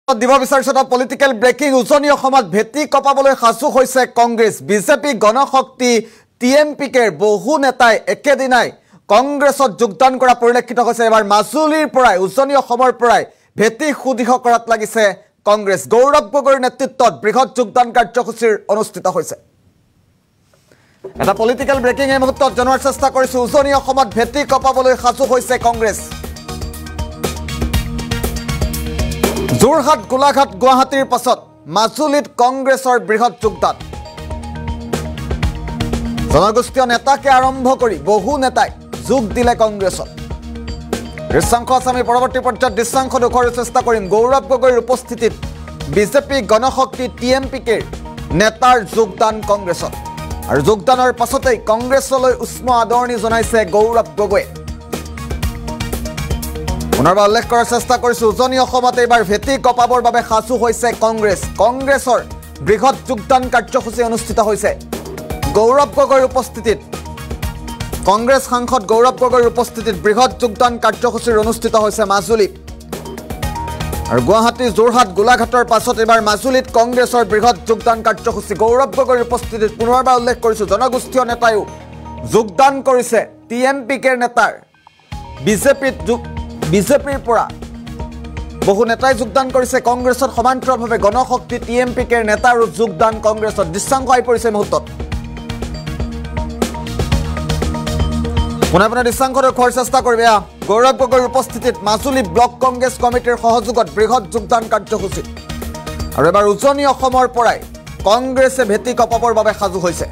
দিব বিচাৰিছে political breaking উজনি অসমত ভেটি কপাবলৈ সাজু হৈছে কংগ্ৰেছ বিজেপি গণশক্তি টিএমপিকে বহু নেতাই একেদিনাই কংগ্ৰেছত যোগদান কৰা পৰিলক্ষিত হৈছে এবাৰ মাজুলীৰ পৰাই উজনি অসমৰ পৰাই ভেটি সুদিহ কৰাত লাগিছে কংগ্ৰেছ গৌৰৱ গগৈৰ নেতৃত্বত বৃহৎ যোগদান কাৰ্যসূচীৰ অনুষ্ঠিত হৈছে এটা পলিটিক্যাল ব্ৰেকিং এই মুহূৰ্তত জনোৱাৰ চেষ্টা কৰিছো উজনি অসমত ভেটি কপাবলৈ সাজু হৈছে কংগ্ৰেছ যোৰহাট গোলাঘাট গুৱাহাটীৰ পাছত মাজুলীত কংগ্ৰেছৰ বৃহৎ যোগদান জনগোষ্ঠীয় নেতাকে আৰম্ভ কৰি বহু নেতাই যোগ দিলে কংগ্ৰেছত দৃশ্যাংশ আমি পৰৱৰ্তী পৰ্যায়ত দৃশ্যাংশ দেখুৱাৰ চেষ্টা কৰিম গৌৰৱ গগৈৰ উপস্থিতিত বিজেপি গণশক্তি টিএমপিকে নেতাৰ যোগদান কংগ্ৰেছত আৰু যোগদানৰ পাছতেই কংগ্ৰেছলৈ উষ্ম আদৰণি জনাইছে গৌৰৱ গগৈয়ে পুনৰবাৰ উল্লেখ কৰাৰ চেষ্টা কৰিছো উজনি অসমত এইবাৰ ভেটি কপাবৰ বাবে সাজু হৈছে কংগ্ৰেছৰ বৃহৎ যোগদান কাৰ্যসূচী অনুষ্ঠিত হৈছে গৌৰৱ গগৈৰ উপস্থিতিত কংগ্ৰেছ সাংসদ গৌৰৱ গগৈৰ উপস্থিতিত বৃহৎ যোগদান কাৰ্যসূচীৰ অনুষ্ঠিত হৈছে মাজুলীত আৰু গুৱাহাটী যোৰহাট গোলাঘাটৰ পাছত এবাৰ মাজুলীত কংগ্ৰেছৰ বৃহৎ যোগদান কাৰ্যসূচী গৌৰৱ গগৈৰ উপস্থিতিত পুনৰবাৰ উল্লেখ কৰিছো জনগোষ্ঠীয় নেতায়ো যোগদান কৰিছে টিএমপিকে নেতাৰ বিজেপিৰ পৰা বহু নেতাই যোগদান কৰিছে কংগ্ৰেছত সমান্তৰালভাৱে গণশক্তি টিএমপিকে নেতাৰো যোগদান কংগ্ৰেছত দৃশ্যাংশ আহি পৰিছে মুহূৰ্তত পুনে দৃশ্যাংশ দেখুৱাৰ চেষ্টা কৰিবে গৌৰৱ গগৈৰ উপস্থিতিত মাজুলী ব্লক কংগ্ৰেছ কমিটিৰ সহযোগত বৃহৎ যোগদান কাৰ্যসূচী আৰু এবাৰ উজনি অসমৰ পৰাই কংগ্ৰেছে ভেটি কপাবৰ বাবে সাজু হৈছে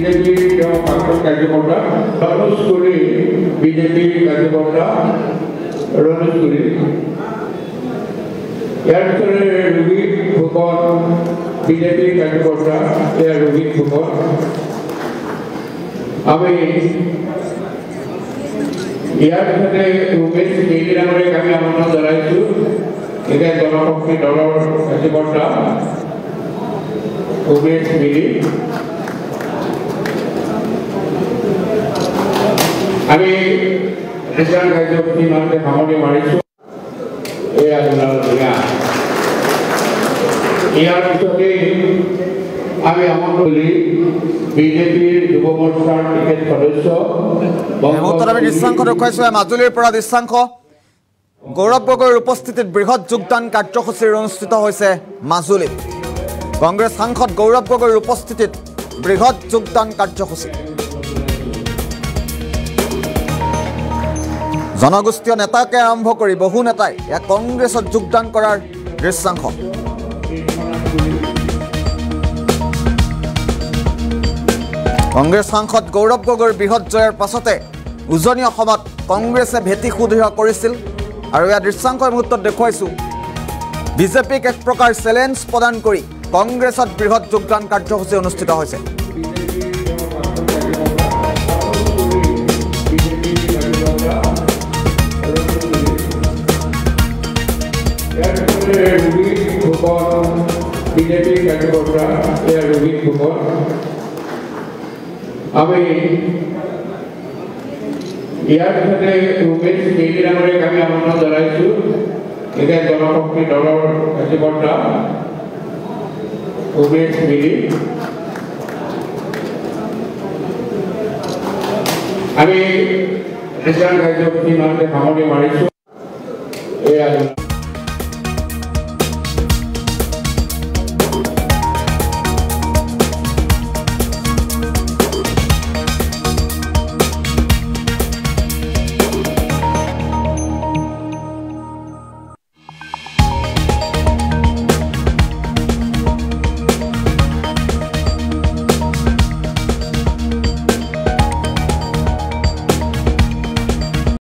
বিজেপি কাৰ্যকৰ্তা ৰমেশ কৰি বিজেপি কাৰ্যকৰ্তা ৰমেশ কৰি ইয়াৰ পিছতে ৰোহিত ফুকন বিজেপি কাৰ্যকৰ্তা এয়া ৰোহিত ফুকন আমি ইয়াৰ পিছতে উমেশ মেইলি নামেৰে আমি আমন্ত্ৰণ জনাইছোঁ এতিয়া জনশক্তি দলৰ কাৰ্যকৰ্তা উমেশ মেইলি আমি যোগদান কাৰ্যসূচী ইমানতে সামৰণি মাৰিছোঁ ইয়াৰ পিছতেই আমি আমন্ত্ৰণ কৰি বিজেপিৰ যুৱ মৰ্চাৰ টিকেট সদস্য দৃশ্যাংশ দেখুৱাইছো মাজুলীৰ পৰা দৃশ্যাংশ গৌৰৱ গগৈৰ উপস্থিতিত বৃহৎ যোগদান কাৰ্যসূচীৰ অনুষ্ঠিত হৈছে মাজুলীত কংগ্ৰেছ সাংসদ গৌৰৱ গগৈৰ উপস্থিতিত বৃহৎ যোগদান কাৰ্যসূচী জনগোষ্ঠীয় নেতাকে আৰম্ভ কৰি বহু নেতাই ইয়াক কংগ্ৰেছত যোগদান কৰাৰ দৃশ্যাংশ কংগ্ৰেছ সাংসদ গৌৰৱ গগৈৰ বৃহৎ জয়ৰ পাছতে উজনি অসমত কংগ্ৰেছে ভেটি সুদৃঢ় কৰিছিল আৰু ইয়াৰ দৃশ্যাংশ মুহূৰ্তত দেখুৱাইছো বিজেপিক এক প্ৰকাৰ চেলেঞ্জ প্ৰদান কৰি কংগ্ৰেছত বৃহৎ যোগদান কাৰ্যসূচী অনুষ্ঠিত হৈছে বিজেপি কাৰ্যকৰ্তা এয়া ৰোহিত ফুকন আমি ইয়াৰ পিছতে উমেশ মেইলি নামেৰে আমি আমন্ত্ৰণ জনাইছোঁ এতিয়া জনশক্তি দলৰ কাৰ্যকৰ্তা উমেশ মেইলি আমি যোগদান কাৰ্যসূচী ইমানতে সামৰণি মাৰিছোঁ